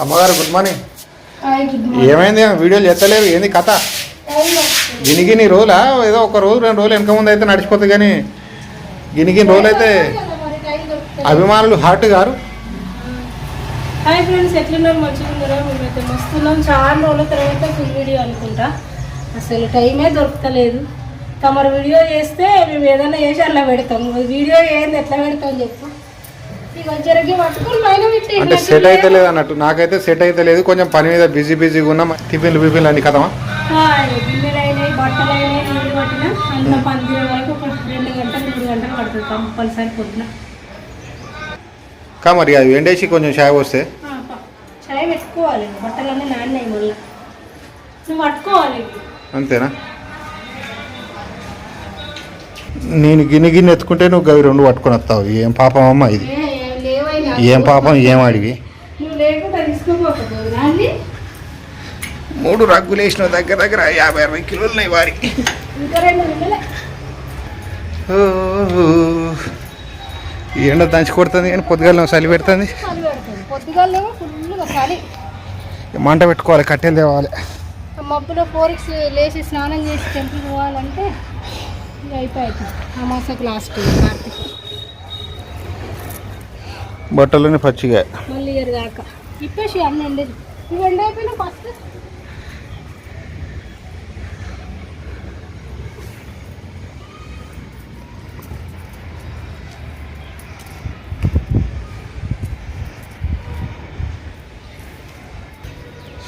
అమ్మగారు good morning. ఏమైంది వీడియోలు చేస్తలేరు, ఏంది కథ? గిని రోజులా ఏదో ఒక రోజు 2 రోజులు వెనక ముందు అయితే నడిచిపోతుంది, కానీ గిని రోజులు అయితే అభిమానులు హార్ట్ గారు. హాయ్ ఫ్రెండ్స్, ఎట్లున్నారు? మంచిగా ఉన్నారా? మేమైతే మస్తున్నాం. చాలా రోజుల తర్వాత ఫుల్ వీడియో అనుకుంటా. అసలు టైమే దొరకలేదు. తమరు వీడియో చేస్తే మేము ఏదైనా చేసి అట్లా పెడతాం. వీడియో ఏంది ఎట్లా పెడతాం చెప్పు. అంటే సెట్ అయితే లేదు అన్నట్టు, నాకైతే సెట్ అయితే లేదు. కొంచెం పని మీద బిజీగా ఉన్నాం. టిఫిన్లు అన్ని కదమా, బిల్లులు అయినాయి, బట్టలు అయినాయి, నీళ్ళు పట్టినా అంత 10 వరకు ఒక 2 గంటలు 3 గంటలు పడుతుంది కంపల్సరీ పొద్దున. మరి అది ఎండేసి కొంచెం చాయ్ వస్తే చాయ్ పెట్టుకోవాలి. బట్టలన్నీ నాన్నాయి, మళ్ళీ నువ్వు పట్టుకోవాలి అంతేనా? నేను గిన్నె ఎత్తుకుంటే నువ్వు గవి 2 పట్టుకొని వస్తావు. ఏం పాపం అమ్మ ఇది, ఏం పాపం, ఏం అడిగి 3 రగ్గులు వేసిన దగ్గర 50-60 కిలోలు ఉన్నాయి వారికి. ఎండ దంచి కొడుతుంది, కానీ పొద్దుగాల చలి పెడుతుంది. మంట పెట్టుకోవాలి, కట్టెలు తేవాలి. మబ్బులో 4 లేచి స్నానం చేసి టెంపుల్ పోవాలంటే అయిపోయింది. అమాసకు లాస్ట్ కార్తీక్. బట్టలని పచ్చిగా మళ్ళీ దాకా ఇప్పేసి అన్నీ ఉండేది. ఇవి ఎండ అయిపోయినా ఫస్ట్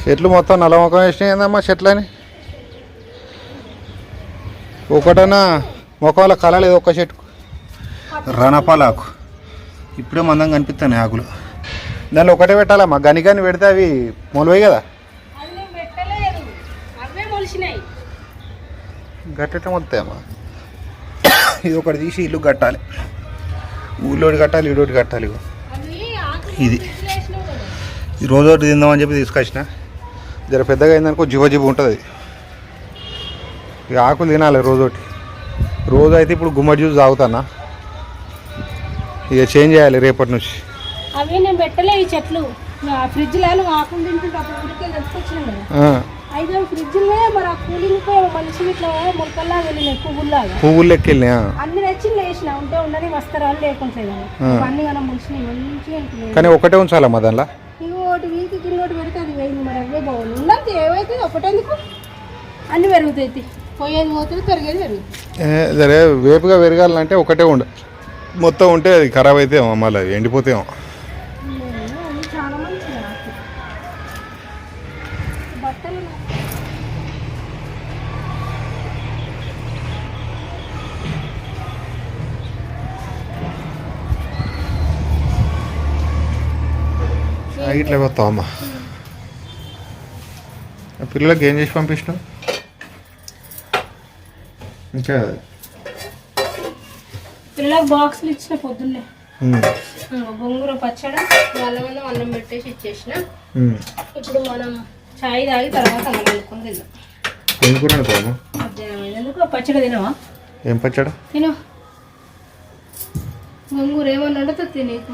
చెట్లు మొత్తం నల్లముఖం వేసినాయి ఏందమ్మా చెట్లని. ఒకటన్నా ముఖంలో కళ లేదు ఒక్క చెట్టుకు. రణపాలాకు ఇప్పుడే మందంగా కనిపిస్తాయి ఆకులు. దానిలో ఒకటే పెట్టాలమ్మా, గనిగాని పెడితే అవి మొలవయి కదా. గట్టడం వస్తాయమ్మా. ఇది ఒకటి తీసి ఇల్లు కట్టాలి, ఊళ్ళోటి కట్టాలి, ఈడోటి కట్టాలి. ఇది రోజు ఒకటి తిందామని చెప్పి తీసుకొచ్చిన. జర పెద్దగా అయిందనుకో జివ్వ ఉంటుంది. ఇక ఆకులు తినాలి రోజు అయితే ఇప్పుడు గుమ్మడి జ్యూస్ తాగుతానా, ఇక చేంజ్ చేయాలి రేపటి నుంచి. అవి నేను పెట్టలే ఈ చెట్లు ఫ్రిడ్జ్లో. ఆకులు తింటుంటే అప్పుడు ఉడికే తెచ్చుకొచ్చినాం కదా, 5 ఫ్రిడ్జ్లే. మరి ఆ కూలింగ్ మనిషి ఇట్లా మొలకల్లాగా వెళ్ళినాయి, పువ్వులు లెక్క వెళ్ళినాయి. అన్ని తెచ్చి వేసిన ఉంటే ఉండని వస్త్రాలు లేకుండా అన్ని మనం ములిసినాయి మంచిగా. కానీ ఒకటే ఉంచాలమ్మా దానిలో. ఇంకోటి వీకి కిందోటి పెడితే అది వేయింది. మరి అవే బాగుంది. ఉన్నది ఏవైతే ఒకటేందుకు అన్ని పెరుగుతాయి. పోయేది పోతుంది, పెరిగేది పెరుగుతుంది. సరే వేపుగా పెరగాలంటే ఒకటే మొత్తం ఉంటే అది ఖరాబ్ అయితే మళ్ళీ ఎండిపోతేమో. చాలా మంచిది బట్టలు. ఇట్లా పోతావమ్మా. పిల్లలకి ఏం చేసి పంపించినావు? ఇంకా పిల్లలకు బాక్సులు ఇచ్చిన పొద్దున్నే. గోంగూర పచ్చడి వాళ్ళ అన్నం పెట్టేసి ఇచ్చేసిన. ఇప్పుడు మనం చాయ్ తాగి తర్వాత అన్నం అనుకుని తిన్నాం. ఎందుకు పచ్చడి తినవా? ఏం పచ్చడి తిను. గోంగూర ఏమన్నా వండుతుంది తినేకు.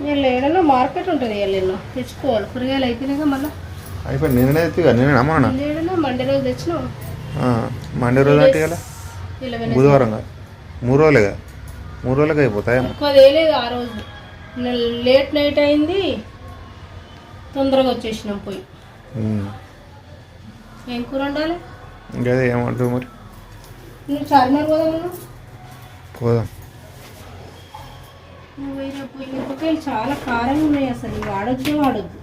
వీళ్ళు ఏడన్నా మార్కెట్ ఉంటుంది, వీళ్ళు తెచ్చుకోవాలి. కూరగాయలు అయిపోయినాక మళ్ళీ అయిపోయి నేనైనా మండే రోజు తెచ్చినావు. మండే రోజు అంటే కదా బుధవారం కాదు, 3 రోజులే కదా. 3 రోజులకి అయిపోతాయి. అదేలేదు, ఆ రోజు లేట్ నైట్ అయింది, తొందరగా వచ్చేసినాం పోయి. ఏం కూర వండాలి? ఇంకా ఏమంటావు మరి? నువ్వు చార్మినార్ పోదాం. నువ్వు పోయి మిరపకాయలు చాలా కారంగా ఉన్నాయి, అసలు వాడొద్దు.